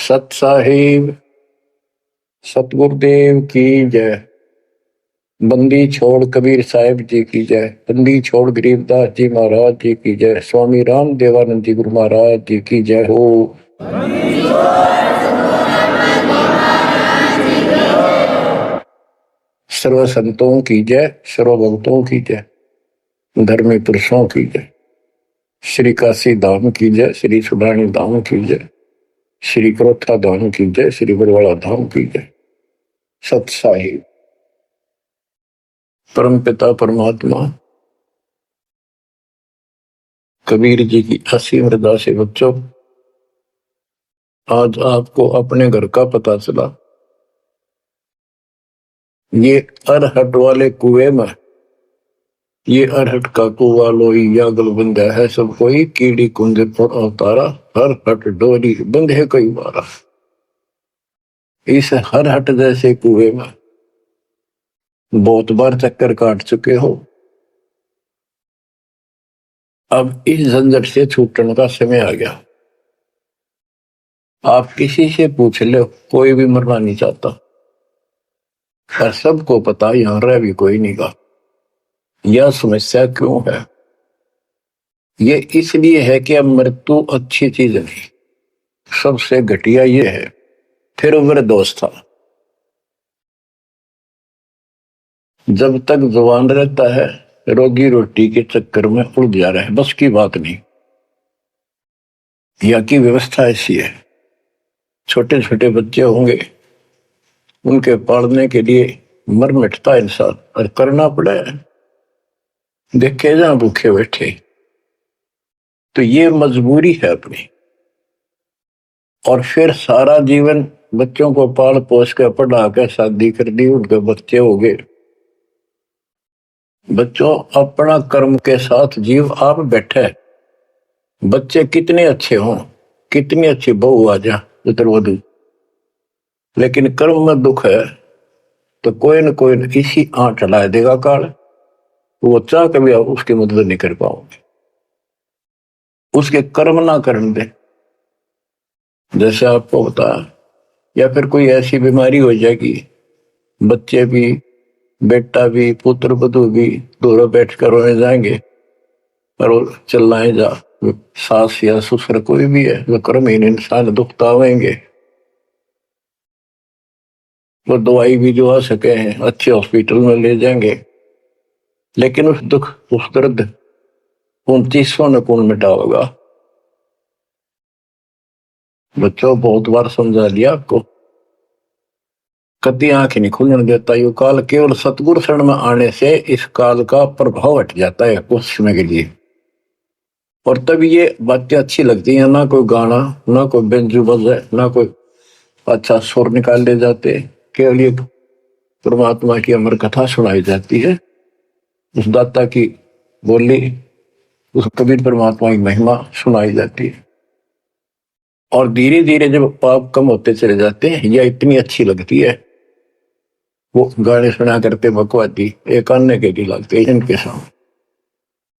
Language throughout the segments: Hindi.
सत साहिब सतगुरुदेव की जय। बंदी छोड़ कबीर साहिब जी की जय। बंदी छोड़ गरीबदास जी महाराज जी की जय। स्वामी राम देवानंद जी गुरु महाराज जी की जय हो। सर्व संतों की जय, सर्व भक्तों की जय, धर्मी पुरुषों की जय। श्री काशी धाम की जय, श्री सुडानी धाम की जय, श्री क्रोथा धाम की जय, श्री बरवाड़ा धाम की जय। सत साहिब परम पिता परमात्मा कबीर जी की असीम रजा से बच्चों, आज आपको अपने घर का पता चला। ये अरहट वाले कुएं में, ये अरहट का कुआ लोई या गलबंदा है सब कोई, कीड़ी कुंज पर अवतारा, हर हट डोरी बंधे कई बारा। इस हर हट जैसे कुएं में बहुत बार चक्कर काट चुके हो। अब इस झंझट से छूटने का समय आ गया। आप किसी से पूछ लो, कोई भी मरना नहीं चाहता, पर सबको पता यहां रह भी कोई नहीं का। यह समस्या क्यों है? ये इसलिए है कि अब मृत्यु अच्छी चीज नहीं, सबसे घटिया ये है। फिर उम्र दोस्त था, जब तक जवान रहता है रोगी रोटी के चक्कर में उड़ जा रहा है, बस की बात नहीं। यहाँ की व्यवस्था ऐसी है, छोटे छोटे बच्चे होंगे, उनके पालने के लिए मर मिटता इंसान, और करना पड़ा है। देखे जहां भूखे बैठे, तो ये मजबूरी है अपनी। और फिर सारा जीवन बच्चों को पाल पोस कर पढ़ा कर शादी कर दी, उनके बच्चे हो गए। बच्चों, अपना कर्म के साथ जीव आप बैठे, बच्चे कितने अच्छे हों, कितनी अच्छी बहू आ जा पुत्रवधू, लेकिन कर्म में दुख है तो कोई न कोई इसी आंट चला देगा काल। वो चाह कभी आप उसकी मदद नहीं कर पाओगे, उसके कर्म ना करने दे। जैसे आपको होता, या फिर कोई ऐसी बीमारी हो जाएगी, बच्चे भी, बेटा भी, पुत्र वधू भी दोनों बैठ कर रोने जाएंगे, और चिल्लाए जा। सास या ससुर कोई भी है, वो कर्महीन इंसान दुखता होंगे, वो दवाई भी जो आ सके हैं अच्छे हॉस्पिटल में ले जाएंगे, लेकिन उस दुख उस दर्द 29 ने कौन मिटाएगा? बच्चों, बहुत बार समझा दिया आपको, कभी आंख नहीं खुलने देता। यू काल केवल सतगुरु शरण में आने से इस काल का प्रभाव हट जाता है कुछ समय के लिए, और तब ये बातें अच्छी लगती हैं। ना कोई गाना, ना कोई बेंजू बजे, ना कोई अच्छा सुर निकाल ले जाते, केवल ये परमात्मा की अमर कथा सुनाई जाती है, उस दाता की बोली, उस कबीर परमात्मा की महिमा सुनाई जाती है। और धीरे धीरे जब पाप कम होते चले जाते हैं, यह इतनी अच्छी लगती है। वो गाने सुना करते बकवादी, एक अन्य के लिए लगते इनके सामने,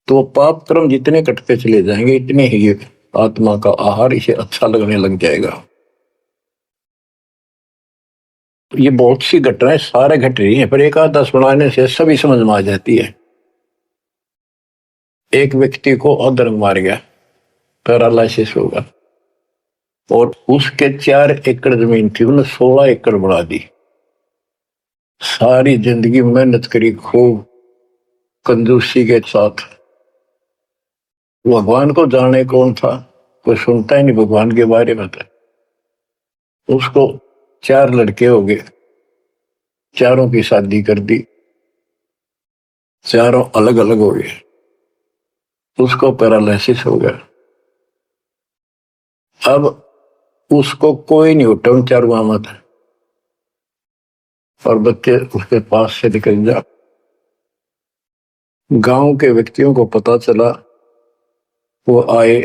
तो पाप कर्म जितने कटते चले जाएंगे, इतने ही आत्मा का आहार इसे अच्छा लगने लग जाएगा। ये बहुत सी घटनाएं सारे घट रही हैं, पर एक आधा सुनाने से सभी समझ में आ जाती है। एक व्यक्ति को अधर्म मार गया, पैरालिसिस होगा, और उसके 4 एकड़ जमीन थी, उन्हें 16 एकड़ बढ़ा दी। सारी जिंदगी मेहनत करी खूब कंजूसी के साथ। भगवान को जाने कौन था, कोई सुनता ही नहीं भगवान के बारे में। उसको 4 लड़के हो गए, चारों की शादी कर दी, चारों अलग अलग हो गए, उसको पैरालिसिस हो गया। अब उसको कोई नहीं उठा उन चारों में था, और बच्चे उसके पास से निकल जा। गांव के व्यक्तियों को पता चला, वो आए,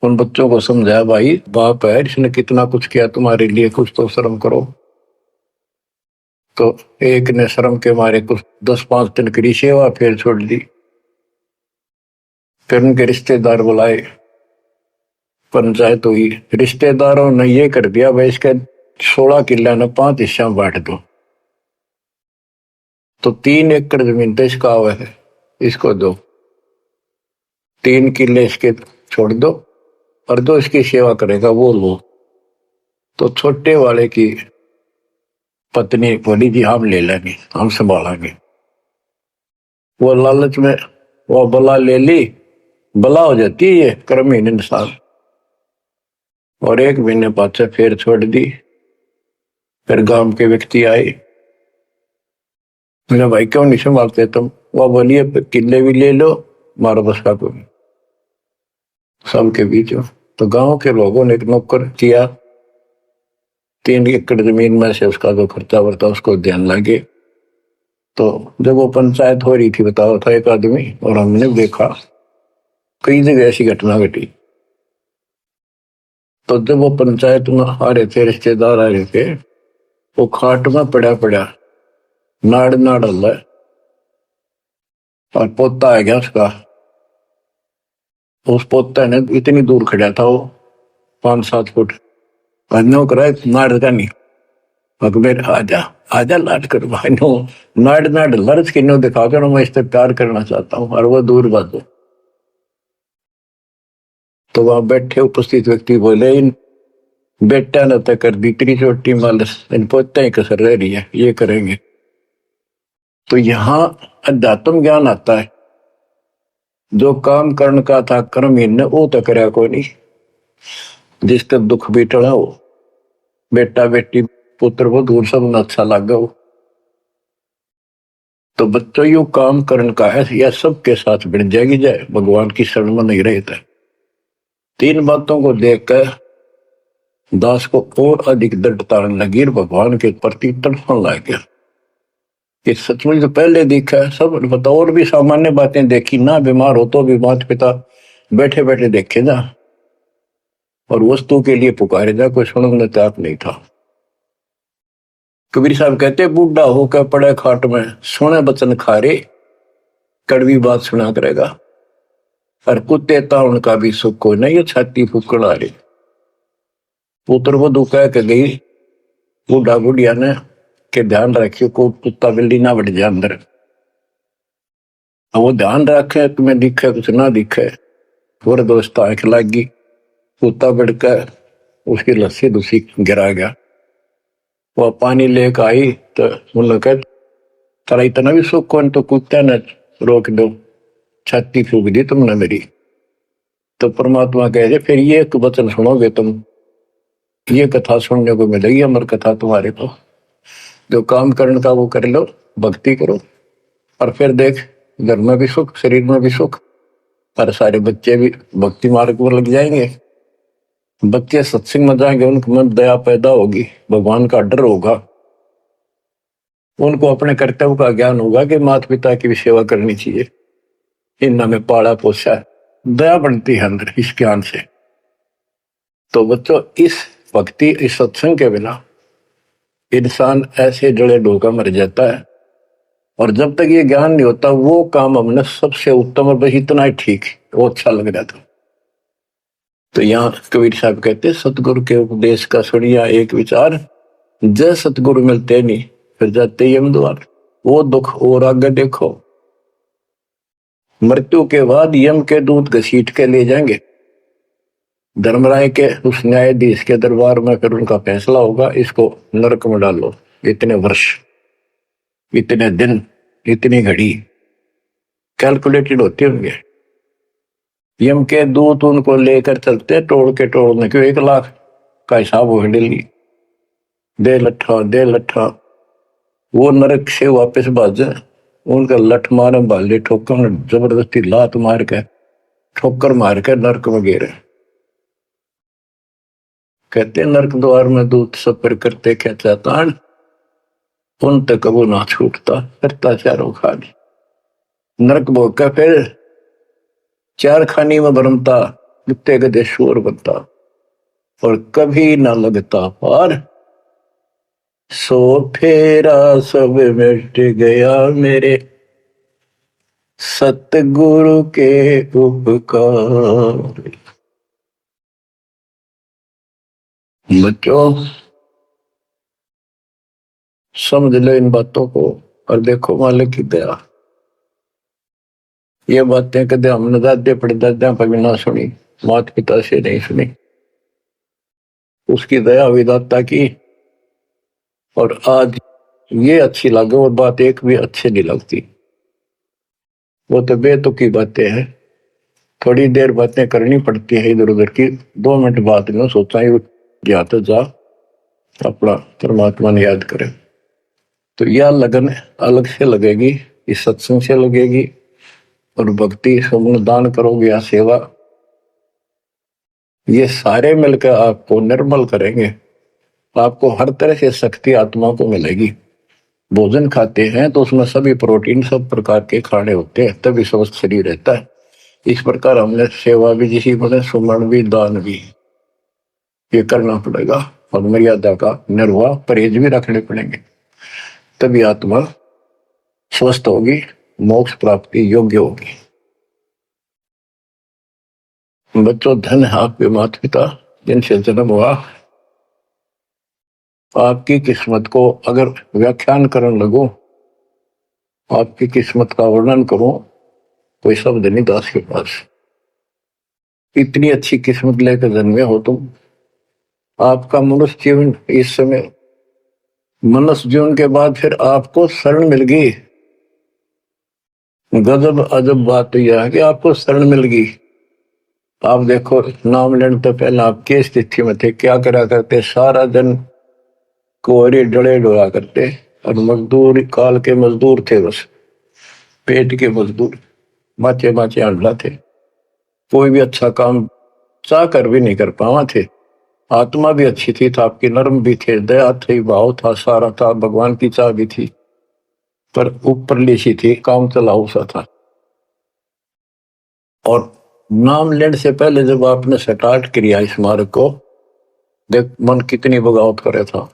उन बच्चों को समझाया, भाई बाप है, इसने कितना कुछ किया तुम्हारे लिए, कुछ तो शर्म करो। तो एक ने शर्म के मारे कुछ 10-5 दिन की सेवा फिर छोड़ दी। फिर उनके रिश्तेदार बुलाए, पंचायत हुई, रिश्तेदारों ने ये कर दिया भाई इसके 16 किले ने 5 हिस्सा में बांट दो। तो 3 एकड़ जमीन तो इसका हुआ है, इसको दो, 3 किले इसके छोड़ दो, और जो इसकी सेवा करेगा वो लो। तो छोटे वाले की पत्नी बोली जी हम ले लेंगे, हम संभालेंगे। वो लालच में वो बला ले ली, बला हो जाती है ये कर्महीन इंसान, और 1 महीने पाछे फिर छोड़ दी। फिर गांव के व्यक्ति आए, मेरा भाई क्यों नहीं संभालते तुम? वो बोलिए किले भी ले लो, मारो बस का कोई सबके बीच में। तो गांव के लोगों ने एक नौकर किया, 3 एकड़ जमीन में से उसका जो खर्चा वर्ता उसको ध्यान लगे। तो जब वो पंचायत हो रही थी, बताओ था एक आदमी, और हमने देखा कई जगह ऐसी घटना घटी। तो जब वो पंचायत में आ रहे थे, रिश्तेदार आ रहे थे, वो खाट में पड़ा पड़ा नाड़ नाड़ हल्ला, और पोता आ गया उसका। उस पोता ने इतनी दूर खड़ा था वो, 5-7 फुट, नो करा नाड़ का नहीं, अकबर आजा आजा लाट कर भाई नो, नाड़ नाड़ लड़च के नो दिखा कर मैं इससे प्यार करना चाहता हूँ, और वो दूर बात। तो वहां बैठे उपस्थित व्यक्ति बोले इन बेटा ने तय कर दी इतनी छोटी मालस, इन पोते ही कसर रह रही है, ये करेंगे। तो यहाँ अध्यात्म ज्ञान आता है, जो काम करने का था कर्म ने वो तो कराया कोई नहीं, जिसका दुख भी टला हो, बेटा बेटी पुत्र वो दूर सब न अच्छा लगा हो। तो बच्चों यू काम करने का है, यह सबके साथ बढ़ जाएगी जाए, भगवान की शरण में नहीं रहता। 3 बातों को देखकर दास को और अधिक दृढ़ता लगी, भगवान के प्रति तड़फने लग गया कि सचमुच तो पहले देखा है सब पता, और भी सामान्य बातें देखी ना, बीमार हो तो भी माता पिता बैठे बैठे देखे जा, और वस्तु के लिए पुकारे जा, कोई सुनने तैयार नहीं था। कबीर साहब कहते बूढ़ा होकर पड़े खाट में, सोने बचन खारे, कड़वी बात सुना करेगा, और कुत्ते ताउन का भी सुख को नहीं, ये छाती फूकड़ आ रही। पुत्र वो दुखा के गई बूढ़ा बुढ़िया ने के ध्यान रखियो को कुत्ता बिल्ली ना बढ़ जाए अंदर। वो ध्यान रखे तुम्हें दिखे कुछ ना दिखे, और दोस्त आंख लगी, कुत्ता बढ़कर उसकी लस्सी दूसरी गिरा गया। वह पानी लेकर आई तो मुल्ला कह तारा इतना भी सुख कौन, तो कुत्ते ने रोक दो, छाती फूक दी तुमने मेरी। तो परमात्मा कहे फिर ये एक वचन सुनोगे तुम, ये कथा सुनने को मिलेगी अमर कथा तुम्हारे को, जो काम करने का वो कर लो, भक्ति करो, और फिर देख घर में भी सुख, शरीर में भी सुख, और सारे बच्चे भी भक्ति मार्ग पर लग जाएंगे। बच्चे सत्संग में जाएंगे, उनके मन दया पैदा होगी, भगवान का डर होगा, उनको अपने कर्तव्य का ज्ञान होगा कि माता पिता की भी सेवा करनी चाहिए, इन्ना में पाला पोसा है, दया बनती है अंदर इस ज्ञान से। तो बच्चों इस भक्ति इस सत्संग के बिना इंसान ऐसे जड़े डोका मर जाता है, और जब तक ये ज्ञान नहीं होता वो काम हमने सबसे उत्तम और बस इतना ही ठीक वो अच्छा लग रहा था। तो यहाँ कबीर साहब कहते सतगुरु के उपदेश का सुनिया एक विचार, जय सतगुरु मिलते नहीं फिर जाते यम द्वार, वो दुख और आगे देखो, मृत्यु के बाद यम के दूत घसीट के ले जाएंगे धर्मराय के उस न्यायाधीश के दरबार में, फिर उनका फैसला होगा इसको नरक में डालो, इतने वर्ष, इतने दिन, इतनी घड़ी कैलकुलेटेड होते होंगे। यम के दूत उनको लेकर चलते तोड़ के तोड़ने क्यों, 1 लाख का हिसाब हो डेली, दे लट्ठा दे लट्ठा, वो नरक से वापस भाजे, उनका लठ मारे भाले ठोकर, जबरदस्ती लात मार के ठोकर मार के नरक में गिरे। कहते नरक द्वार में दूत सफर करते क्या चाहतान, उन तक वो ना छूटता, करता चारों खानी, नरक भोग का फिर 4 खानी में भरमता, कुत्ते गधे शोर बनता, और कभी ना लगता पार, सो फेरा सब मिट गया मेरे सतगुरु के उपकार। बच्चों समझ लो इन बातों को और देखो मालिक की दया। ये बातें कदे हमने दादे परदादा पर भी ना सुनी, माता पिता से नहीं सुनी। उसकी दया विदाता की, और आज ये अच्छी लगे और बात एक भी अच्छी नहीं लगती। वो तो बेतुकी बातें हैं, थोड़ी देर बातें करनी पड़ती है इधर उधर की, 2 मिनट बाद में सोचा ही जाते जा अपना परमात्मा ने याद करे। तो यह लगन अलग से लगेगी, इस सत्संग से लगेगी, और भक्ति समूह दान करोगे या सेवा, ये सारे मिलकर आपको निर्मल करेंगे। आपको हर तरह से शक्ति आत्मा को मिलेगी। भोजन खाते हैं तो उसमें सभी प्रोटीन सब प्रकार के खाने होते हैं, तभी स्वस्थ शरीर रहता है। इस प्रकार हमने सेवा भी जिसी बने, सुमरण भी, दान भी ये करना पड़ेगा, और मर्यादा का निर्वाह परहेज भी रखने पड़ेंगे, तभी आत्मा स्वस्थ होगी, मोक्ष प्राप्ति योग्य होगी। बच्चों धन है आपके माता पिता जिनसे जन्म हुआ। आपकी किस्मत को अगर व्याख्यान करने लगो, आपकी किस्मत का वर्णन करो, कोई शब्द नहीं दास के पास। इतनी अच्छी किस्मत लेकर जन्मे हो तुम। आपका मनुष्य जीवन इस समय, मनुष्य जीवन के बाद फिर आपको शरण मिल गई। गजब अजब बात यह है कि आपको शरण मिल गई। आप देखो नाम लेने तो पहले आप किस स्थिति में थे, क्या करा करते, सारा दिन कोहरे डले डोला करते, और मजदूर काल के मजदूर थे, बस पेट के मजदूर, माचे माचे अंडला थे। कोई भी अच्छा काम चाह कर भी नहीं कर पावा थे। आत्मा भी अच्छी थी, था आपकी नर्म भी थे, दया थी, भाव था, सारा था, भगवान की चाह भी थी, पर ऊपरली सी थी, काम चलाऊ सा था। और नाम लेने से पहले जब आपने स्टार्ट किया इस मार्ग को, देख मन कितनी बगावत करे था।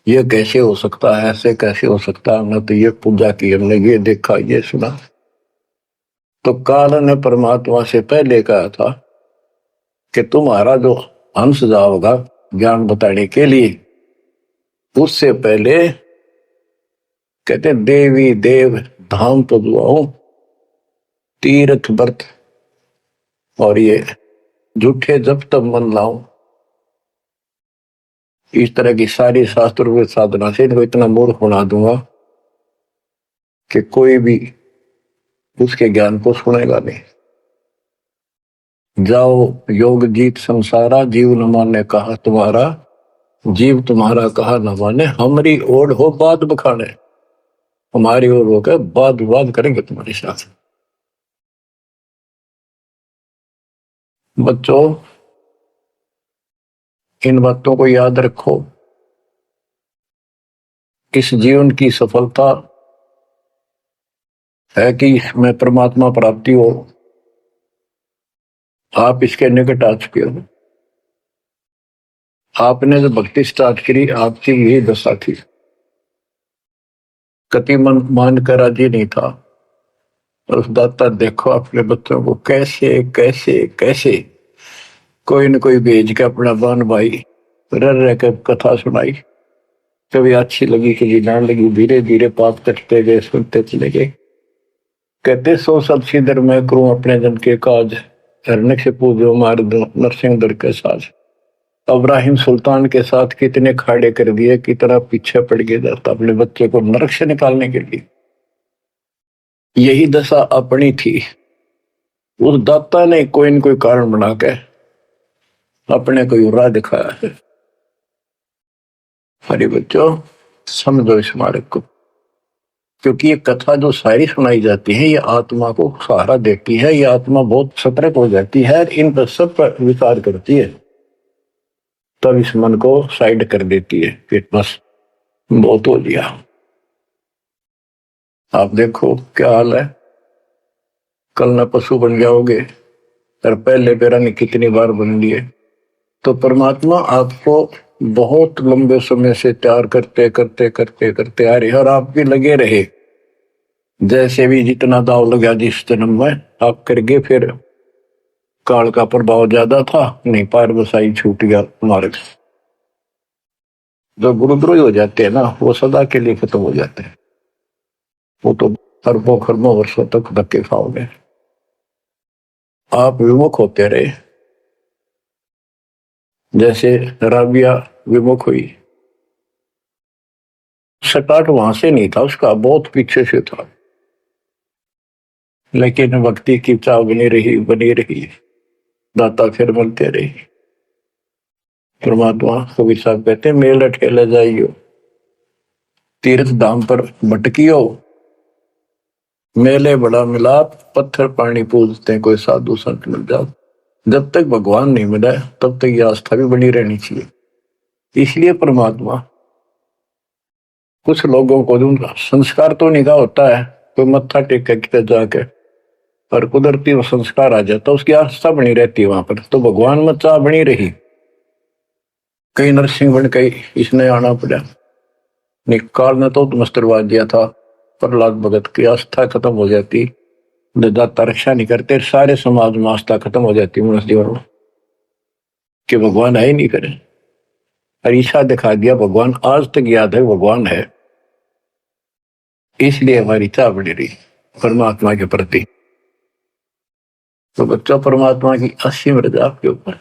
ये कैसे हो सकता है, ऐसे कैसे हो सकता है, हमने तो ये पूजा की, हमने ये देखा, ये सुना। तो काल ने परमात्मा से पहले कहा था कि तुम्हारा जो हंस जाओगा ज्ञान बताने के लिए, उससे पहले कहते देवी देव धाम तो दुआओ, तीर्थ व्रत और ये झूठे जब तब मन लाओ। इस तरह की सारी शास्त्र साधना से इनको इतना मूर्ख बना दूंगा कि कोई भी उसके ज्ञान को सुनेगा नहीं। जाओ योग जीत संसारा, जीव न माने कहा तुम्हारा, जीव तुम्हारा कहा न माने, हमारी ओर हो बात बखाने, हमारी ओर होकर बात विवाद करेंगे तुम्हारे साथ। बच्चों इन बातों को याद रखो। इस जीवन की सफलता है कि इसमें परमात्मा प्राप्ति हो। आप इसके निकट आ चुके हो। आपने जो भक्ति स्टार्ट करी, आपकी यही दशा थी। कति मन मान कर राजी नहीं था, उस दाता देखो अपने बच्चों को कैसे कैसे कैसे कोई न कोई भेज के अपना बान भाई रह रह कर कथा सुनाई। कभी अच्छी लगी, कभी ना लगी, धीरे धीरे पाप कटते गए, सुनते चले गए। कहते सो सब सिदर मैं करूं अपने जन के काज, हरने से पूजो मार दो नरसिंह दर के साज। इब्राहिम सुल्तान के साथ कितने खाड़े कर दिए, कितना पीछे पड़ गया जाता अपने बच्चे को नरक से निकालने के लिए। यही दशा अपनी थी। उस दाता ने कोई न कोई कारण बना के अपने को राह दिखाया है। हरे बच्चों समझो इस मार्ग को, क्योंकि ये कथा जो सारी सुनाई जाती है ये आत्मा को सहारा देती है। ये आत्मा बहुत सतर्क हो जाती है, इन पर सब पर विचार करती है, तब इस मन को साइड कर देती है कि बस बहुत हो लिया। आप देखो क्या हाल है, कल न पशु बन जाओगे, और पहले बेरानी कितनी बार बन लिए। तो परमात्मा आपको बहुत लंबे समय से तैयार करते करते करते करते आ रहे, और आप भी लगे रहे। जैसे भी जितना दाव लगा जिस जन्म में आप कर गए, फिर काल का प्रभाव ज्यादा था, नहीं पार बसाई छूट गया मार्ग। जो गुरुद्रोही हो जाते हैं ना, वो सदा के लिए खत्म हो जाते हैं। वो तो अरबों खरबों वर्षों तक धक्के खाओगे। आप विमुख होते रहे, जैसे राबिया विमुख हुई। स्टार्ट वहां से नहीं था उसका, बहुत पीछे से था, लेकिन भक्ति की चाह बनी रही। दाता फिर मिलते रही। परमात्मा कबीर साहब कहते हैं, मेल अठेले जाइयो, तीर्थ धाम पर भटकियो, मेले बड़ा मिलाप, पत्थर पानी पूजते कोई साधु संत मिल जाओ। जब तक भगवान नहीं मिला तब तक ये आस्था भी बनी रहनी चाहिए। इसलिए परमात्मा कुछ लोगों को दूंगा, संस्कार तो निगाह होता है, कोई मत्था टेक के जाके, पर कुदरती वो संस्कार आ जाता, उसकी आस्था बनी रहती है वहां पर, तो भगवान में चाह बनी रही। कई नरसिंह बन के इसने आना पड़ा, निकाल ने तो मस्टरवा दिया था, प्रहलाद भगत की आस्था खत्म हो जाती, दाता रक्षा नहीं करते, सारे समाज में आस्था खत्म हो जाती मनुष्य जीवन में, कि भगवान है ही नहीं करे। ईशा दिखा दिया भगवान, आज तक याद है भगवान है। इसलिए हमारी चाह बनी रही परमात्मा के प्रति। तो बच्चा परमात्मा की असीम रजा आपके ऊपर।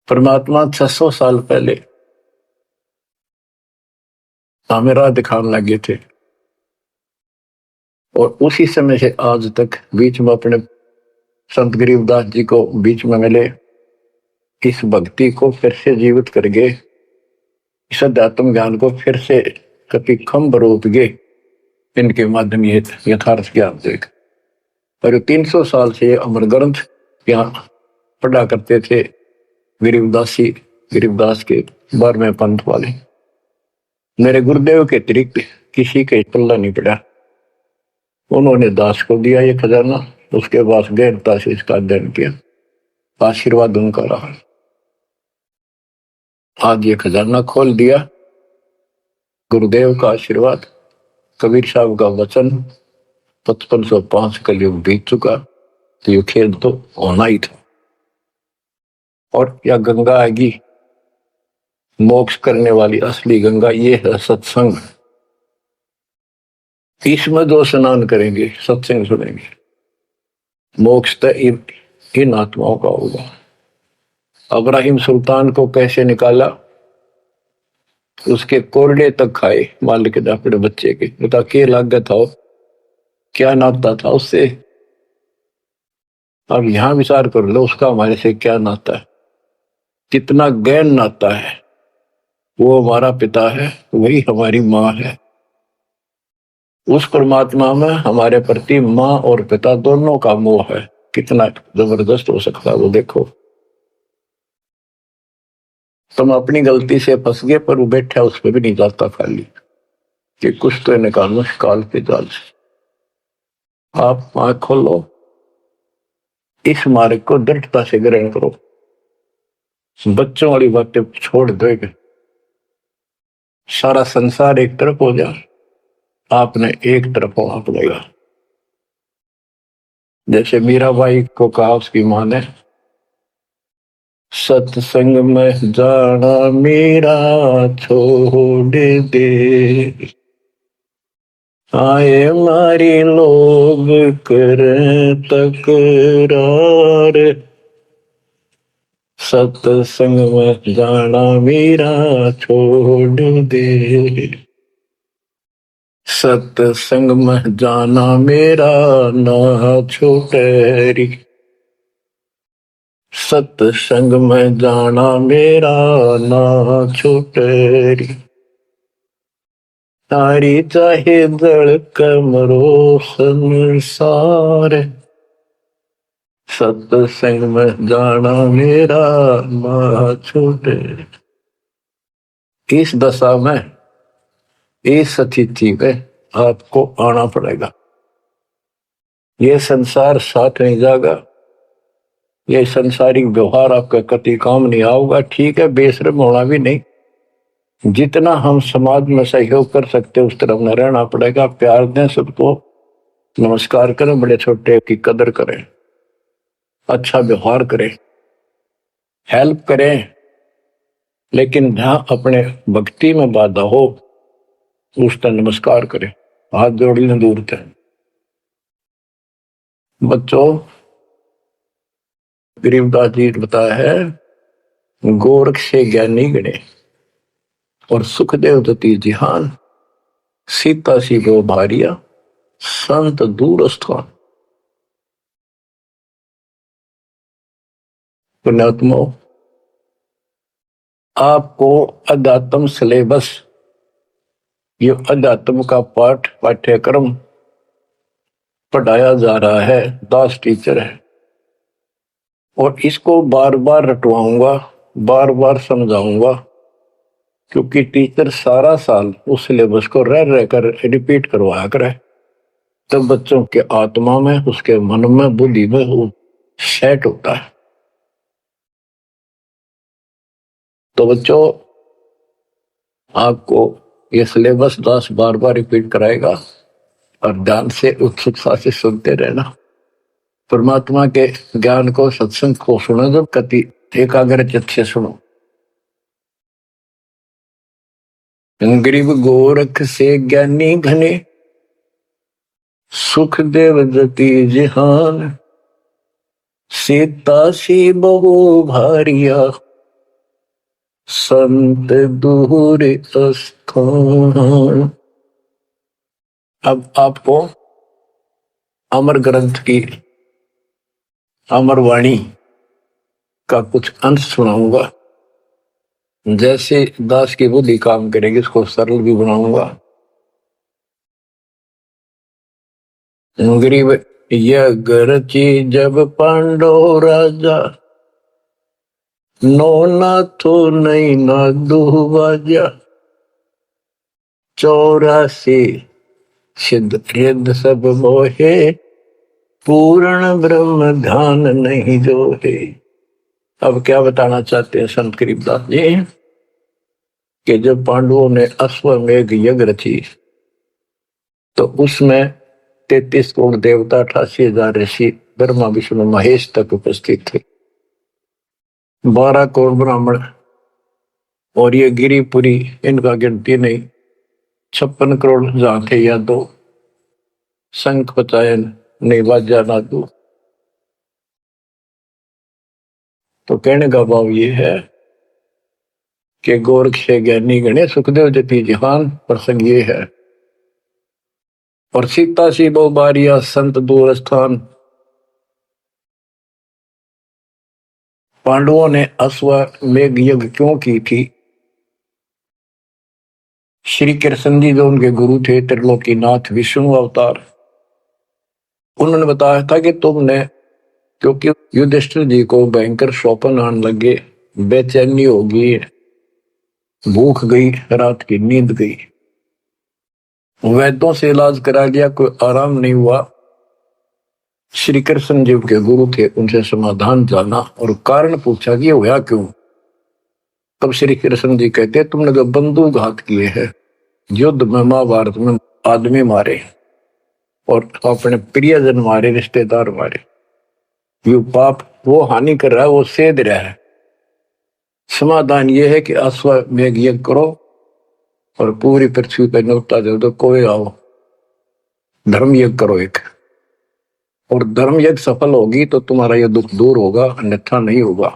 परमात्मा 600 साल पहले हमें राह दिखाने लगे थे, और उसी समय से आज तक बीच में अपने संत गरीबदास जी को बीच में मिले, इस भक्ति को फिर से जीवित कर गए, इस अध्यात्म ज्ञान को फिर से कभी खम्भ रोप गए। इनके माध्यम ये यथार्थ ज्ञान देख, और 300 साल से अमर ग्रंथ यहाँ पढ़ा करते थे गरीबदासी, गरीबदास के 12वें पंथ वाले। मेरे गुरुदेव के अतिरिक्त किसी के पल्ला नहीं पड़ा, उन्होंने दास को दिया ये खजाना, उसके बाद गहनता से इसका अध्ययन किया, आशीर्वाद उनका रहा। आज ये खजाना खोल दिया, गुरुदेव का आशीर्वाद, कबीर साहब का वचन, 5505 कलयुग बीत चुका, तो ये खेल तो होना ही था। और या गंगा आएगी मोक्ष करने वाली असली गंगा, ये है सत्संग। इसमें जो स्नान करेंगे, सत्संग सुनेंगे, मोक्ष तो इन आत्माओं का होगा। अब्राहिम सुल्तान को कैसे निकाला, उसके कोरडे तक खाए मालिक ने अपने बच्चे के, बता के लागत हो, क्या नाता था उससे। अब यहां विचार कर लो, उसका हमारे से क्या नाता है, कितना गहन नाता है। वो हमारा पिता है, वही हमारी माँ है। उस परमात्मा में हमारे प्रति माँ और पिता दोनों का मोह है, कितना जबरदस्त हो सकता है वो देखो। तुम अपनी गलती से फंस गए, पर वो बैठा उस पर भी नहीं जाता खाली, कि कुछ तो निकालो काल के जाल से। आप आंख खोलो, इस मार्ग को दृढ़ता से ग्रहण करो, बच्चों वाली बातें छोड़ दोगे, सारा संसार एक तरफ हो जाए, आपने एक तरफ होना पड़ेगा। जैसे मीराबाई को कहा उसकी मां ने, सत्संग में जाना मेरा छोड़ दे, आए मारी लोग कर तकरार, सत्संग में जाना मेरा छोड़ दे, सत्संग में जाना मेरा ना छूटे, सत्संग में जाना मेरा ना छूटे, तारी चाहे जल कमरो संसार, सत्संग में जाना मेरा ना छूटे। इस दशा में, इस स्थिति में आपको आना पड़ेगा। ये संसार साथ नहीं जाएगा, ये संसारिक व्यवहार आपका कति काम नहीं आऊगा। ठीक है, बेशर्म होना भी नहीं, जितना हम समाज में सहयोग कर सकते उस तरफ में रहना पड़ेगा। प्यार दें सबको, नमस्कार करें, बड़े छोटे की कदर करें, अच्छा व्यवहार करें, हेल्प करें, लेकिन जहां अपने भक्ति में बाधा हो उसका नमस्कार करे, हाथ जोड़ लें दूर थे। बच्चों, गरीबदास जी ने बताया है, गोरख से ज्ञानी गणे और सुखदेव दती जिहान, सीता सी गो भारिया संत दूर स्थान। पुण्यात्मा, आपको अध्यात्म सिलेबस, ये अध्यात्म का पाठ्यक्रम पढ़ाया जा रहा है, दास टीचर है, और इसको बार बार रटवाऊंगा, बार बार समझाऊंगा, क्योंकि टीचर सारा साल उस सिलेबस को रह रहकर रिपीट करवाया करे, तब बच्चों के आत्मा में, उसके मन में, बुद्धि में वो सेट होता है। तो बच्चों, आपको ये सिलेबस दास बार बार रिपीट कराएगा और ध्यान से उत्सुकता से सुनते रहना। परमात्मा के ज्ञान को, सत्संग को सुनो जब कति एकाग्र चित्त से सुनो। गरीब गोरख से ज्ञानी घने, सुख देव जति जिहान, सीता सी बहु भारिया संत दूर स्थान। अब आपको अमर ग्रंथ की अमर वाणी का कुछ अंश सुनाऊंगा। जैसे दास की बुद्धि काम करेगी, इसको सरल भी बनाऊंगा। गरीब यज्ञ रची जब पांडव राजा, नो नाथो नहीं ना दुहबाजा, 84 सिद्ध रिद्ध सब मोहे, पूर्ण ब्रह्म ध्यान नहीं जोहे। अब क्या बताना चाहते हैं संत गरीबदास जी, कि जब पांडवों ने अश्वमेघ यज्ञ रची तो उसमें 33 करोड़ देवता, 88,000 ऋषि, ब्रह्मा विष्णु महेश तक उपस्थित थे, 12 करोड़ ब्राह्मण, और ये गिरिपुरी, इनका गिनती नहीं, 56 करोड़ जहां थे या दो, शंख पचायन नहीं बाजा ना दो। तो कहने का भाव ये है कि गोरख से ज्ञानी गणे, सुखदेव जति जिहान, प्रसंग ये है। और सीता सी बहु बारिया संत दूर स्थान। पांडवों ने अश्वमेघ यज्ञ क्यों की थी? श्री कृष्ण जी जो उनके गुरु थे, त्रिलोकीनाथ विष्णु अवतार, उन्होंने बताया था कि तुमने, क्योंकि युधिष्ठिर जी को भयंकर स्वप्न आने लगे, बेचैनी होगी, भूख गई, रात की नींद गई, वैद्यों से इलाज करा लिया, कोई आराम नहीं हुआ। श्री कृष्ण जी के गुरु थे, उनसे समाधान जाना और कारण पूछा कि हुआ क्यों। तब श्री कृष्ण जी कहते, तुमने जो बंदूक घात किए हैं, युद्ध में, महाभारत में आदमी मारे और अपने प्रियजन मारे, रिश्तेदार मारे, यू पाप वो हानि कर रहा है, वो सेध रहा है। समाधान ये है कि अश्वमेघ यज्ञ करो और पूरी पृथ्वी पर न्योता दे दो, कोई आओ, धर्म यज्ञ करो एक, और धर्म यज्ञ सफल होगी तो तुम्हारा यह दुख दूर होगा, अन्यथा नहीं होगा।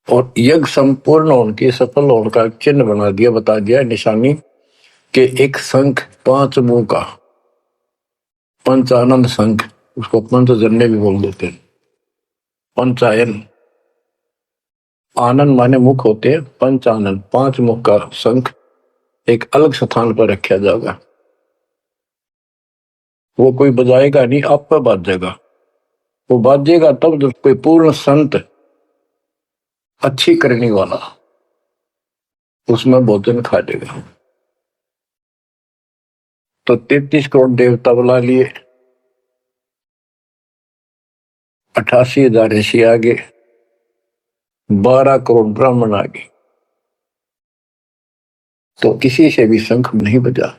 और यज्ञ संपूर्ण होने की, सफल होने का चिन्ह बना दिया, बता दिया निशानी, कि एक शंख 5 मुंह का, पंचानंद शंख, उसको पंचजन्य भी बोल देते हैं। पंचायन, आनंद माने मुख होते हैं, पंचानंद 5 मुख का शंख एक अलग स्थान पर रखा जाएगा। वो कोई बजाएगा नहीं, आप पर बाजेगा। वो बाजेगा तब जब कोई पूर्ण संत, अच्छी करने वाला उसमें भोजन खा लेगा। तो 33 करोड़ देवता बुला लिए, 88,000 ऋषि आगे, 12 करोड़ ब्राह्मण आगे, तो किसी से भी शंख नहीं बजा।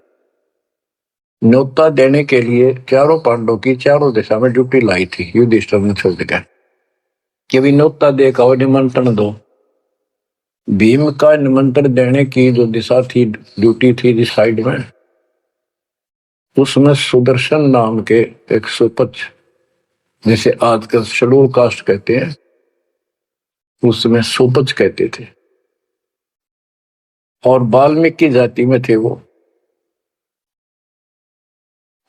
न्योता देने के लिए चारों पांडवों की चारों दिशा में ड्यूटी लाई थी युधिष्ठिर ने, छोड़ दिया कि भी न्योता दे का निमंत्रण दो। भीम का निमंत्रण देने की जो दिशा थी, ड्यूटी थी जिस साइड में, उसमें सुदर्शन नाम के एक सुपच, जिसे आजकल शेड्यूल कास्ट कहते हैं, उसमें सुपच कहते थे, और वाल्मीकि जाति में थे वो।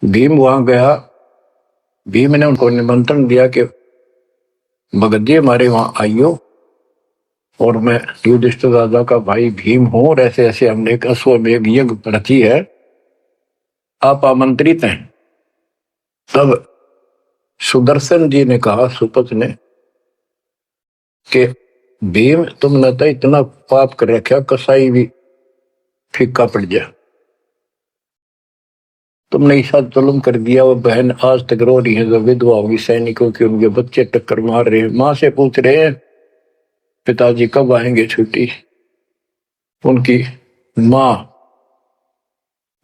भीम वहां गया। भीम ने उनको निमंत्रण दिया कि भगत जी हमारे वहां आइयो, और मैं युधिष्ठिर राजा का भाई भीम हूं, और ऐसे ऐसे हमने एक अश्वमेध यज्ञ रची है, आप आमंत्रित हैं। तब सुदर्शन जी ने कहा, सुपच ने, कि भीम तुमने तो इतना पाप कर रखा, कसाई भी फीका पड़ गया, तुमने ऐसा जुल्म कर दिया। वो बहन आज तक रो रही है, जो विधवा होगी सैनिकों की, उनके बच्चे टक्कर मार रहे हैं, माँ से पूछ रहे हैं पिताजी कब आएंगे छुट्टी। उनकी माँ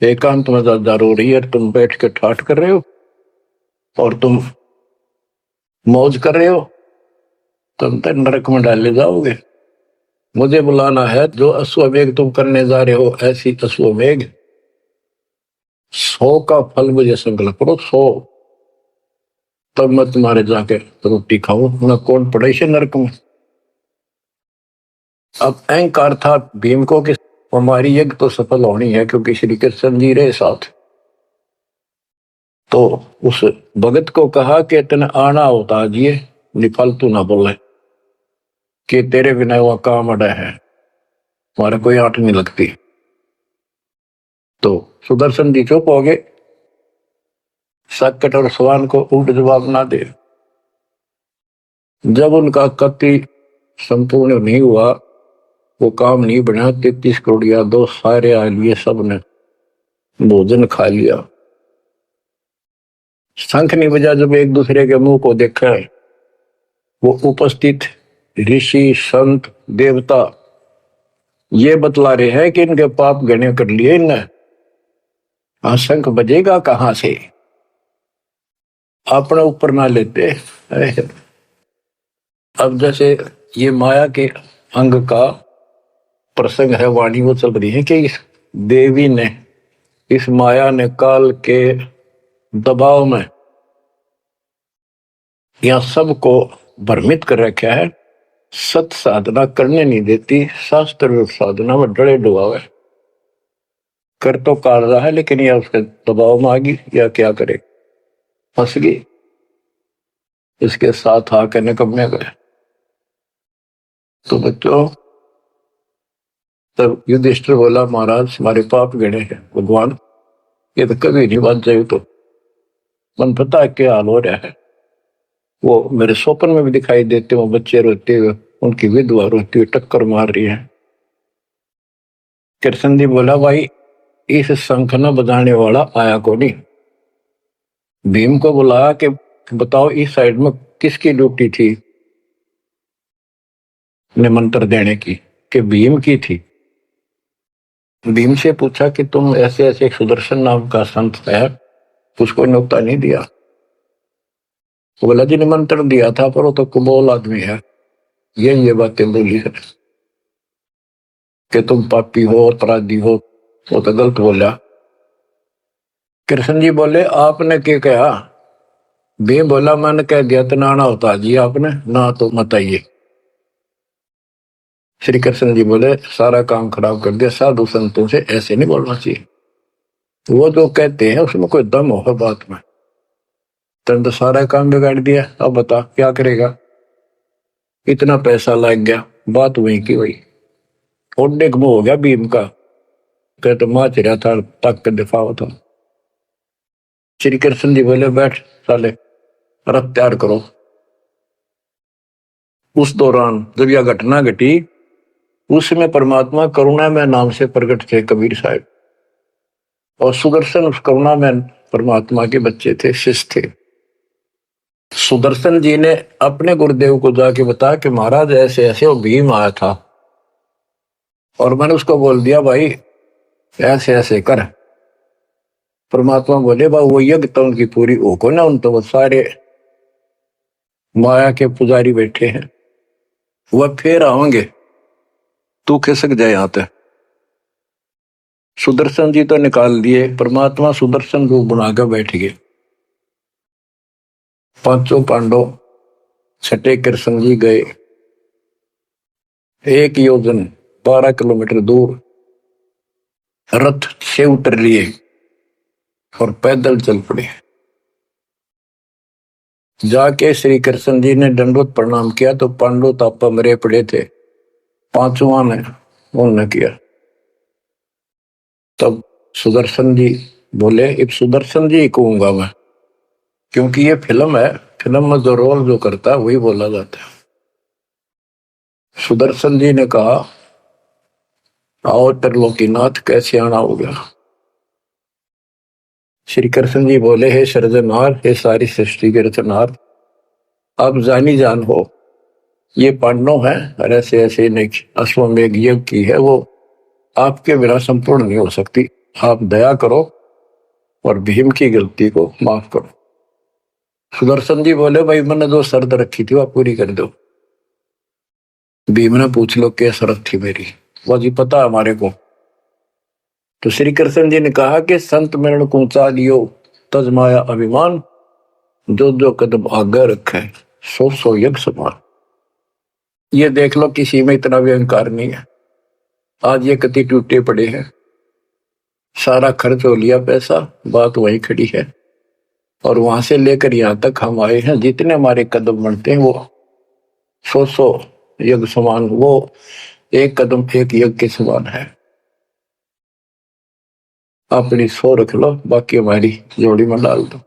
एकांत में ज्यादा रो रही है, तुम बैठ के ठाठ कर रहे हो और तुम मौज कर रहे हो, तुम तो नरक में डाले जाओगे। मुझे बुलाना है, जो अश्वमेघ तुम करने जा रहे हो, ऐसी अश्वमेघ 100 का फल मुझे संकल्प करो, 100, तब मैं तुम्हारे जाके रोटी खाऊं, मैं कौन पड़े से नरक में। अब अहंकार था भीम को कि हमारी यज्ञ तो सफल होनी है, क्योंकि श्री कृष्ण जी रहे साथ। तो उस भगत को कहा कि तेने आना होता जी, निफालतू ना बोले कि तेरे बिना वह काम अड़ा है, हमारे कोई आंट नहीं लगती। तो सुदर्शन जी चुप हो गए, सकट और सवान को उल्ट जवाब ना दे। जब उनका कति संपूर्ण नहीं हुआ, वो काम नहीं बना, 33 करोड़िया दो सारे आ लिए, सबने भोजन खा लिया, शंख नहीं बजा। जब एक दूसरे के मुंह को देखा, वो उपस्थित ऋषि संत देवता ये बतला रहे हैं कि इनके पाप गणे कर लिए इनने, शंख बजेगा कहां से, अपने ऊपर ना लेते। अब जैसे ये माया के अंग का प्रसंग है, वाणी वो चल रही है कि इस देवी ने, इस माया ने काल के दबाव में यह सबको भ्रमित कर रखा है, सत साधना करने नहीं देती, शास्त्र साधना में डरे डुबावे, कर तो काट रहा है, लेकिन यह उसके दबाव में आ गई, या क्या करे, फंस गई, इसके साथ आकर निकम्मे गए। तो बच्चों, तब युधिष्ठिर बोला, महाराज हमारे पाप गिने हैं, भगवान ये तो कभी नहीं बात जाए, तो मन पता है क्या हाल हो रहा है। वो मेरे स्वप्न में भी दिखाई देते, वो बच्चे रोते हुए, उनकी विधवा रोती हुई टक्कर मार रही है। कृष्ण जी बोला, भाई इस शंख न बजाने वाला आया को नहीं। भीम को बुलाया कि बताओ इस साइड में किसकी ड्यूटी थी निमंत्रण देने की, कि भीम की थी। भीम से पूछा कि तुम ऐसे ऐसे सुदर्शन नाम का संत है, उसको न्योता नहीं दिया। वो बोला, जी निमंत्रण दिया था, पर वो तो कुबोल आदमी है, ये बातें बोली है कि तुम पापी हो, अपराधी हो, वो तो गलत बोला। कृष्ण जी बोले, आपने क्या कहा। भीम बोला, मैंने कह दिया तो नाना होता जी, आपने ना तो मत आइए। श्री कृष्ण जी बोले, सारा काम खराब कर दिया, साधु संतों से ऐसे नहीं बोलना चाहिए, वो जो कहते हैं उसमें कोई दम हो बात में। तुम तो सारा काम बिगाड़ दिया, अब बता क्या करेगा, इतना पैसा लग गया, बात वही की वही। ओडे को हो गया भीम का, कह तो माच रहा था, तक के दिफा था। श्री कृष्ण जी बोले, बैठ साले, रथ तैयार करो। उस दौरान जब यह घटना घटी, उसमें परमात्मा करुणा में नाम से प्रकट थे कबीर साहब, और सुदर्शन उस करुणा में परमात्मा के बच्चे थे, शिष्य थे। सुदर्शन जी ने अपने गुरुदेव को जाके बताया कि महाराज ऐसे ऐसे वो भीम आया था, और मैंने उसको बोल दिया भाई ऐसे ऐसे कर। परमात्मा बोले, भाई वो यज्ञ तो उनकी पूरी हो को ना, उन तो वो सारे माया के पुजारी बैठे हैं, वह फिर आओगे, तू खिसक जाए यहाँ पे। सुदर्शन जी तो निकाल दिए, परमात्मा सुदर्शन रूप बना कर बैठ गए। पांचों पांडव छठे कृष्ण जी गए, 1 योजन 12 किलोमीटर दूर रथ से उतर लिए और पैदल चल पड़े। जाके श्री कृष्ण जी ने दंडवत प्रणाम किया तो पांडव तापा मरे पड़े थे, पांचवा ने उन्होंने किया। तब सुदर्शन जी बोले, अब सुदर्शन जी कहूंगा मैं, क्योंकि ये फिल्म है, फिल्म में जो रोल जो करता है वही बोला जाता है। सुदर्शन जी ने कहा, आओ त्रिलोकीनाथ, कैसे आना हो गया। श्री कृष्ण जी बोले, हे सृजनहार, हे सारी सृष्टि के रचनहार, आप जानी जान हो, ये पांडव है और ऐसे ऐसे नहीं, अश्वमेघ यज्ञ की है, वो आपके बिना संपूर्ण नहीं हो सकती। आप दया करो और भीम की गलती को माफ करो। सुदर्शन जी बोले, भाई मैंने जो शर्त रखी थी वह पूरी कर दो। भीम ने पूछ लो क्या शर्त थी मेरी, वो जी पता हमारे को। तो श्री कृष्ण जी ने कहा कि संत मरण को ऊंचा लियो तजमाया अभिमान, जो जो कदम आगे रखे सो सो यज्ञ समान। ये देख लो किसी में इतना भी अहंकार नहीं है। आज ये कति टूटे पड़े हैं, सारा खर्च हो लिया पैसा, बात वहीं खड़ी है। और वहां से लेकर यहां तक हम आए हैं, जितने हमारे कदम बढ़ते हैं वो सौ यज्ञ समान, वो एक कदम एक यज्ञ के समान है। अपनी सो रख लो, बाकी हमारी जोड़ी में डाल दो,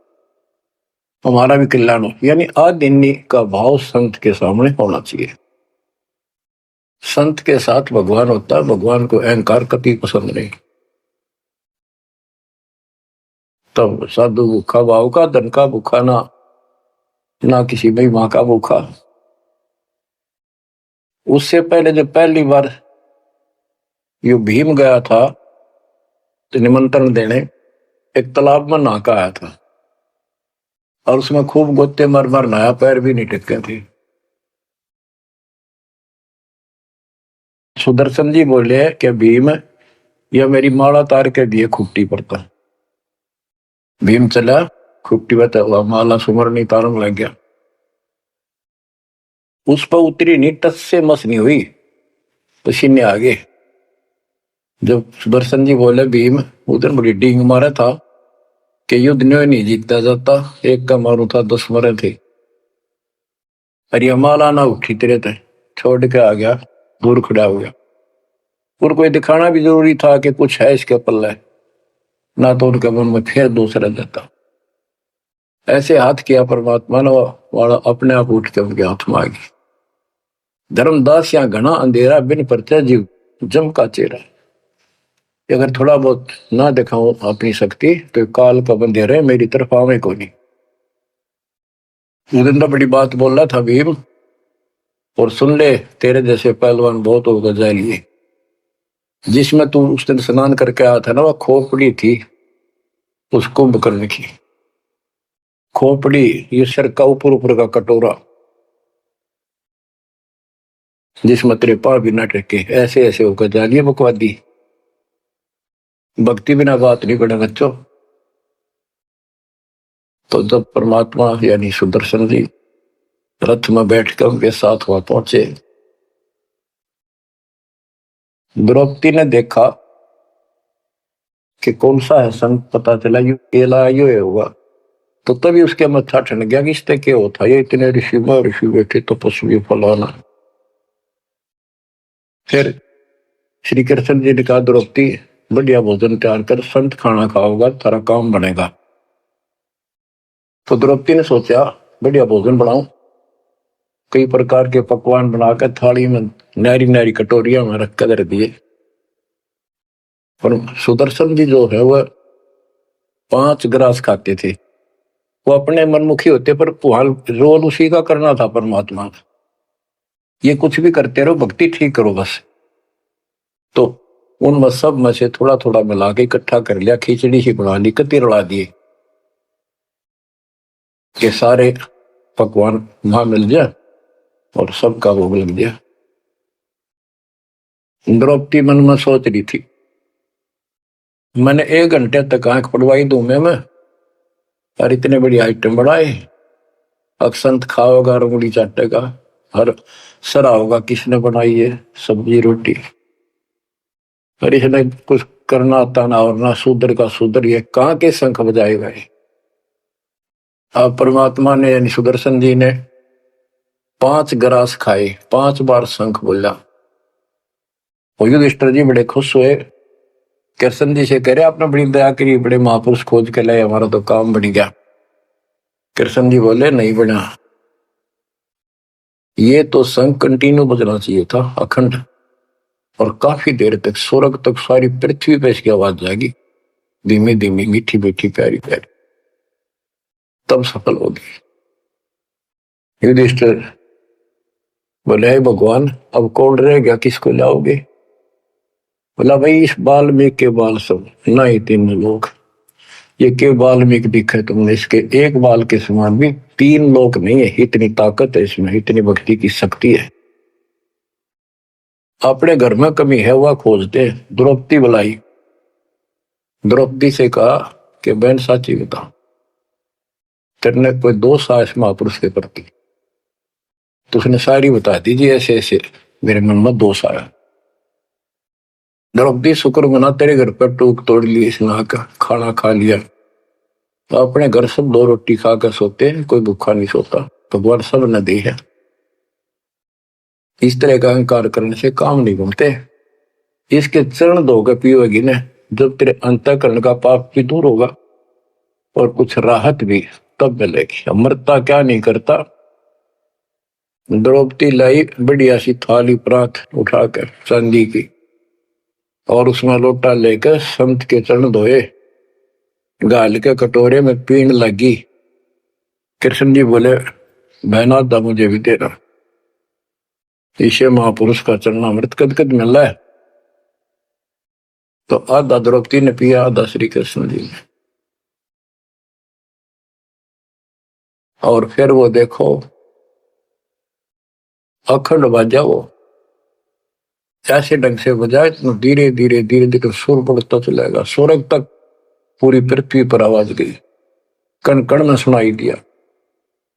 हमारा भी कल्याण हो। यानी आदिन्नी का भाव संत के सामने होना चाहिए। संत के साथ भगवान होता है, भगवान को अहंकार कभी पसंद नहीं। तब साधु भूखा भाव का, धन का भूखा ना किसी में माँ का भूखा। उससे पहले जब पहली बार यो भीम गया था तो निमंत्रण देने, एक तालाब में नहा का आया था और उसमें खूब गोते मर मर नहाया, पैर भी नहीं टिके थे। सुदर्शन जी बोले कि भीम, यह मेरी माला तार के दिए खुट्टी पर था। भीम चला, खुट्टी पर हुआ माला सुमरनी तारन लग गया। उस पर उतरी नहीं, टस से मस नहीं हुई, पसीने आ गए। जब सुदर्शन जी बोले, भीम उधर बड़ी डींग मारा था कि युद्ध नहीं जीता जाता, एक का मारू था 10 मरे थे। अरे माला ना उठी तेरे थे, छोड़ के आ गया, दूर खड़ा हो गया। और कोई दिखाना भी जरूरी था कि कुछ है इसके पल्ले, ना तो उनके मन में फिर दूसरा देता। ऐसे हाथ किया परमात्मा ने, वाला अपने आप उठ के उनके हाथ में आ गई। धर्मदास या घना अंधेरा, बिन परचा जीव जम का चेहरा। अगर थोड़ा बहुत ना दिखाऊं अपनी शक्ति तो काल का बंधेरे मेरी तरफ आवे को नहीं। उदिन तो बड़ी बात बोल रहा था भीम, और सुन ले, तेरे जैसे पहलवान बहुत होगा जाए लिए। जिसमें तू उस दिन स्नान करके आया था ना, वह खोपड़ी थी उस कुंभकर्ण की। खोपड़ी ये सर का ऊपर ऊपर का कटोरा, जिसमें तेरे पांव भी न टेके, ऐसे ऐसे होकर जा लिए बकवादी। भक्ति बिना बात नहीं बने बच्चों। तो जब परमात्मा यानी सुदर्शन जी रथ में बैठकर उनके साथ वहां पहुंचे, द्रौपदी ने देखा कि कौन सा है संत, पता चला यू केला यो होगा। तो तभी उसके मत्था ठन गया कि इससे क्या होता, ये इतने ऋषि बैठे तपस्वी फलाना। फिर श्री कृष्ण जी ने कहा, द्रौपदी बढ़िया भोजन तैयार कर, संत खाना खाओगा तारा काम बनेगा। तो द्रौपदी ने सोचा बढ़िया भोजन बनाऊं, कई प्रकार के पकवान बनाकर थाली में नारी नारी कटोरिया में रख कर दिए। पर सुदर्शन जी जो है वह 5 ग्रास खाते थे। वो अपने मनमुखी होते, पर रोल उसी का करना था परमात्मा का। ये कुछ भी करते रहो, भक्ति ठीक करो बस। तो उन सब में से थोड़ा थोड़ा मिला के इकट्ठा कर लिया, खिचड़ी ही बना ली, कति रला दिए कि सारे पकवान वहां मिल जाए और सबका भोग लग गया। द्रौपदी मन में सोच रही थी, मैंने 1 घंटे तक आंख पड़वाई दूं मैं और इतने बड़ी आइटम बढ़ाए। अक्षंत खाओगा, रंगुली चाटेगा, हर सरा होगा किसने बनाई है सब्जी रोटी। और इसने कुछ करना आता ना, और ना शूद्र का शूद्र, ये कहाँ के शंख बजाएगा। अब परमात्मा ने यानी सुदर्शन जी ने 5 ग्रास खाए, 5 बार शंख बोला। और युधिष्ठिर जी बड़े खुश हुए, कृष्ण जी से कह रहे आपने बड़ी दया करी, बड़े महापुरुष खोज के लाए, हमारा तो काम बन गया। कृष्ण जी बोले नहीं बना, ये तो शंख कंटिन्यू बजना चाहिए था अखंड, और काफी देर तक स्वर्ग तक सारी पृथ्वी पे इसकी आवाज जाएगी, धीमी धीमी मीठी मीठी प्यारी प्यारी, तब सफल होगी। युधिष्ठिर बोले भगवान अब कौन रह गया, किसको लाओगे। बोला भाई इस वाल्मीकि के बाल सब ना ही 3 लोग, ये के वाल्मीकि दिखे तुमने, इसके एक बाल के समान भी 3 लोग नहीं है, इतनी ताकत है इसमें, इतनी भक्ति की शक्ति है। अपने घर में कमी है वह खोजते। द्रौपदी बुलाई, द्रौपदी से कहा कि बहन साची बता, तेरे कोई दोष आया इस महापुरुष के प्रति, तो उसने सारी बता दीजिए, ऐसे ऐसे मेरे मन में दोष आया। द्रौपदी शुक्र मना तेरे घर पर टूक तोड़ ली, इसने खाना खा लिया, तो अपने घर सब 2 रोटी खा कर सोते हैं, कोई भूखा नहीं सोता, भगवान सब न दी है। इस तरह का अहंकार करने से काम नहीं बनते। इसके चरण धोकर पियोगी ने, जब तेरे अंतःकरण का पाप भी दूर होगा और कुछ राहत भी तब मिलेगी। अमृता क्या नहीं करता। द्रौपदी लाई बढ़िया सी थाली परात उठाकर चांदी की, और उसमें लोटा लेकर संत के चरण धोए, गाल के कटोरे में पीण लगी। कृष्ण जी बोले बहना था मुझे भी देना, इसे महापुरुष का चरणामृत कद कद मिल रहा है। तो आधा द्रौपदी ने पिया, आधा श्री कृष्ण जी ने। और फिर वो देखो अखंड बाजा, वो ऐसे ढंग से बजाए तो धीरे धीरे धीरे धीरे सुर बढ़ता चलेगा, स्वर्ग तक पूरी पृथ्वी पर आवाज गई, कण कण में सुनाई दिया।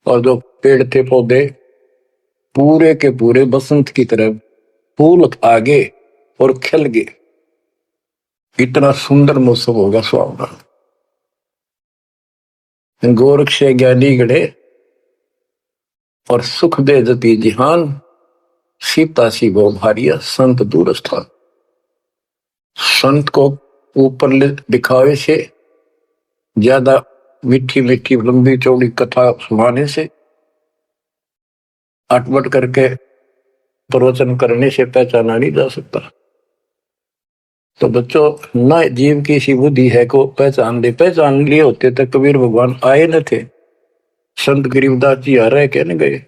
और जो पेड़ थे पौधे पूरे के पूरे बसंत की तरह फूल आ गए और खिल गए, इतना सुंदर मौसम होगा सुहावना। गोरख से ज्ञानी गढ़े और सुख दे जती जिहान, सीता सी गो भारिया संत दूर स्थान। संत को ऊपर दिखावे से ज्यादा मीठी मीठी लंबी चौड़ी कथा सुनाने से, अटपट करके प्रवचन करने से पहचाना नहीं जा सकता। तो बच्चों न जीव की सी बुद्धि है को पहचान दे, पहचान लिए होते तो कबीर भगवान आए न थे, संत गरीबदास जी आ रहे कहने गए।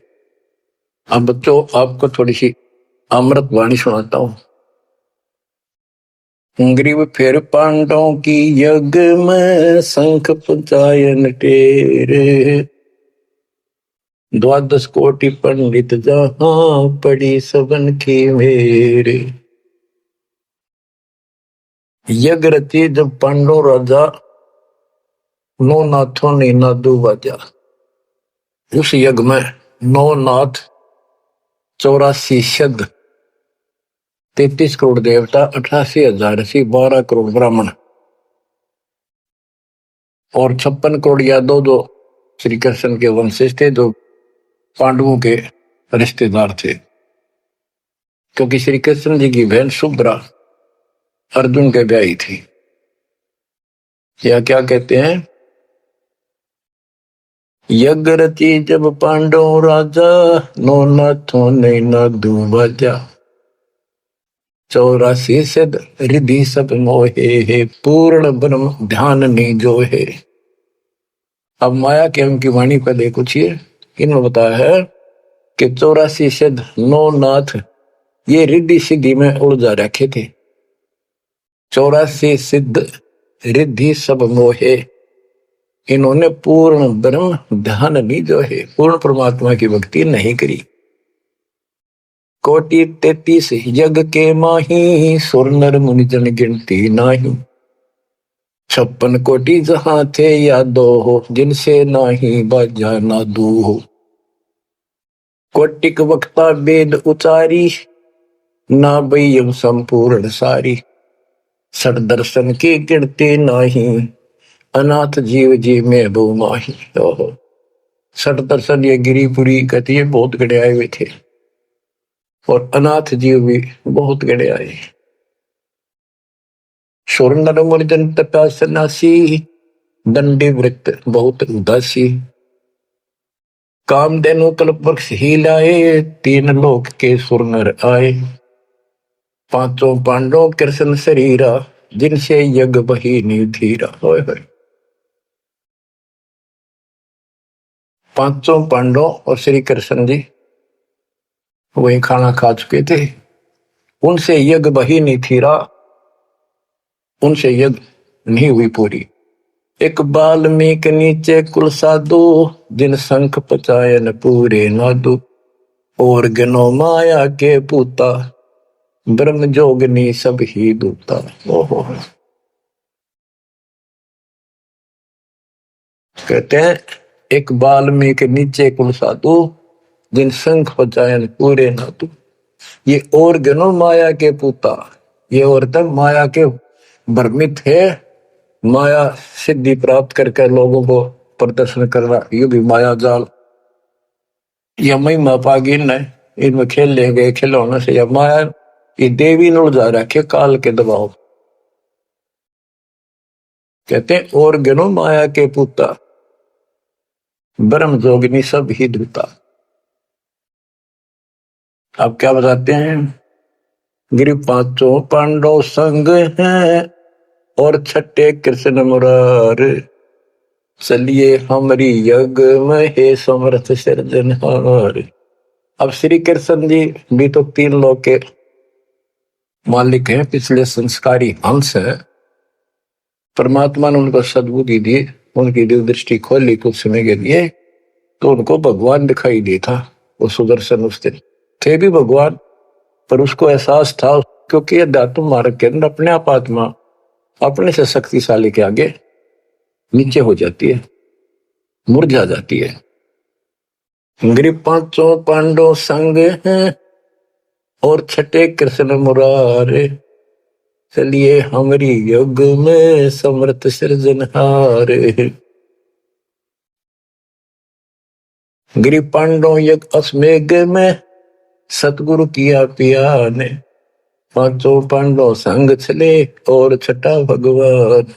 अब बच्चों आपको थोड़ी सी अमृत वाणी सुनाता हूं। ग्रीव फिर पांडवों की यज्ञ में शंख पंचायन टेरे, 12 कोटि पंडित जहां पड़ी सबन की मेरे। यज्ञ रची जब पांडव राजा, नौ नाथों ने नादू बाजा। उस यज्ञ में 9 नाथ, 84 सिद्ध, 33 करोड़ देवता, 88,000 ऋषि, 12 करोड़ ब्राह्मण और 56 करोड़ यादव जो श्री कृष्ण के वंशज थे, जो पांडवों के रिश्तेदार थे। क्योंकि श्री कृष्ण जी की बहन सुभद्रा अर्जुन के ब्याही थी। या क्या कहते हैं, यज्ञ रची जब पांडव राजा, नौ नाथों ने नादू बाजा। 84 सिद्ध रिद्धि सब मोहे, पूर्ण ब्रह्म ध्यान नहीं जो है। अब माया के उनकी वाणी पर देखो छिए, इन्होंने बताया है कि 84 सिद्ध 9 नाथ ये रिद्धि सिद्धि में उलझा रखे थे। 84 सिद्ध रिद्धि सब मोहे, इन्होंने पूर्ण ब्रह्म ध्यान नहीं जो है, पूर्ण परमात्मा की भक्ति नहीं करी। कोटि 33 यज्ञ के माही, सुर नर मुनि जन गिनती नाही। 56 कोटि जहां थे यादो हो, जिनसे नाही बाजा नादू हो। कोटिक वक्ता वेद उचारी, ना बयम संपूर्ण सारी। सठ दर्शन की गिनती नाही, अनाथ जीव जी में बहु माही। सठ दर्शन ये गिरिपुरी कहती है, बहुत गड़े आए हुए थे, और अनाथ जीव भी बहुत गड़े आए। सुर नर मुनि जन तपा सन्यासी, दंडी वृत्त बहुत उदासी। कामधेनु कल्प वृक्ष ही लाए, तीन लोक के सुर नर आए। पांचों पांडवों कृष्ण शरीरा, जिनसे यज्ञ बही निधीरा। पांचों पांडव और श्री कृष्ण जी वही खाना खा चुके थे, उनसे यज्ञ बही नहीं थीरा, उनसे यज्ञ नहीं हुई पूरी। एक बाल्मीक नीचे कुल साधु, जिन शंख पचायन पूरे नादु। और गनो माया के पूता, ब्रह्म जोगनी सब ही दूता। ओहो, कहते हैं एक बाल्मीक नीचे कुल साधु, जिन शंख पचायन पूरे नादु। ये और गनो माया के पूता, ये और तक माया के भ्रमित है, माया सिद्धि प्राप्त करके लोगों को प्रदर्शन करना, ये भी माया जाल। या महिमा पागी न इनमें खेल ले गए खिलौने से, या माया ये देवी न उलझा रखे काल के दबाव। कहते हैं और गनो माया के पूता, ब्रह्म जोगिनी सब ही दूता। अब क्या बताते हैं, गिरि पांचों पांडव संग हैं, और छठे कृष्ण मुरार। चलिए हमारी यज्ञ में हे समर्थ सिरजनहार। अब श्री कृष्ण जी भी तो तीन लोक के मालिक हैं, पिछले संस्कारी हंस है। परमात्मा ने उनको सद्बुद्धि दी, उनकी दिव्य दृष्टि खोली कुछ समय के लिए, तो उनको भगवान दिखाई दिया था। वो सुदर्शन उस दिन थे भी भगवान, पर उसको एहसास था, क्योंकि अध्यात्म मार्ग के अंदर अपने आप आत्मा अपने से शक्तिशाली के आगे नीचे हो जाती है, मुरझा जाती है। गिरि पांचों पांडव संग हैं, और छठे कृष्ण मुरारे। चलिए हमारी यज्ञ में समर्थ सृजनहार। गिरि पांडव यज्ञ अश्वमेघ में, सतगुरु किया पिया ने। पांचों पांडव संग चले, और छठा भगवान।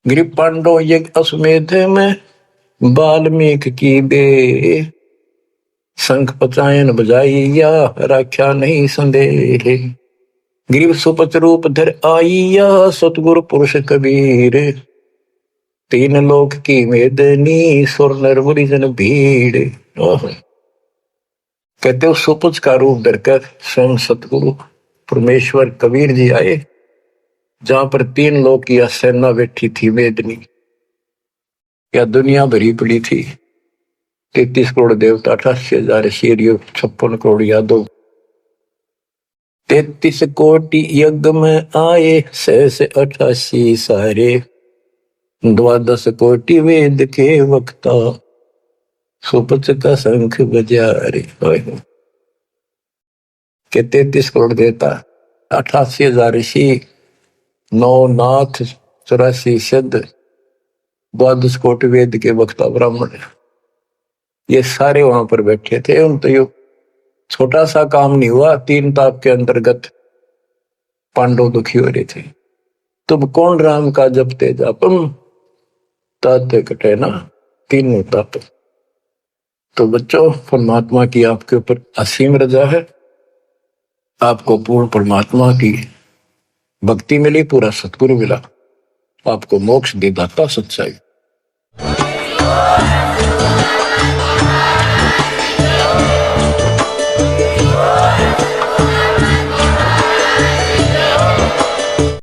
गिरि पांडव यज्ञ अश्वमेध में, बाल्मीक की बे। शंख पचायन बजाइया, राख्या नहीं संदेह। गिरिव सुपच रूप धर आइया, सतगुरु पुरुष कबीर। तीन लोक की मेदनी, सुर नर मुनि जन भीड़। कहते हो सुपच का रूप धरकर स्वयं सतगुरु परमेश्वर कबीर जी आए, जहां पर तीन लोक की सेना बैठी थी मेदनी, या दुनिया भरी पड़ी थी। 33 करोड़ देवता, 88,000 शेरियो, 56 करोड़ यादव। 33 कोटि यज्ञ में आए, 688 सारे। 12 कोटि वेद के वक्ता, सुपच का शंख बजा रे। के 33 करोड़ देवता, 88,000 ऋषि, 9 नाथ, 84 सिद्ध, 12 कोटि वेद के वक्ता ब्राह्मण, ये सारे वहां पर बैठे थे। उन तो यो छोटा सा काम नहीं हुआ, 3 ताप के अंतर्गत पांडव दुखी हो रहे थे। तुम कौन राम का जपते जापम, ताते कटे ना तीनों ताप। तो बच्चों, परमात्मा की आपके ऊपर असीम रजा है, आपको पूर्ण परमात्मा की भक्ति मिली, पूरा सतगुरु मिला, आपको मोक्ष दे दाता सच्चाई।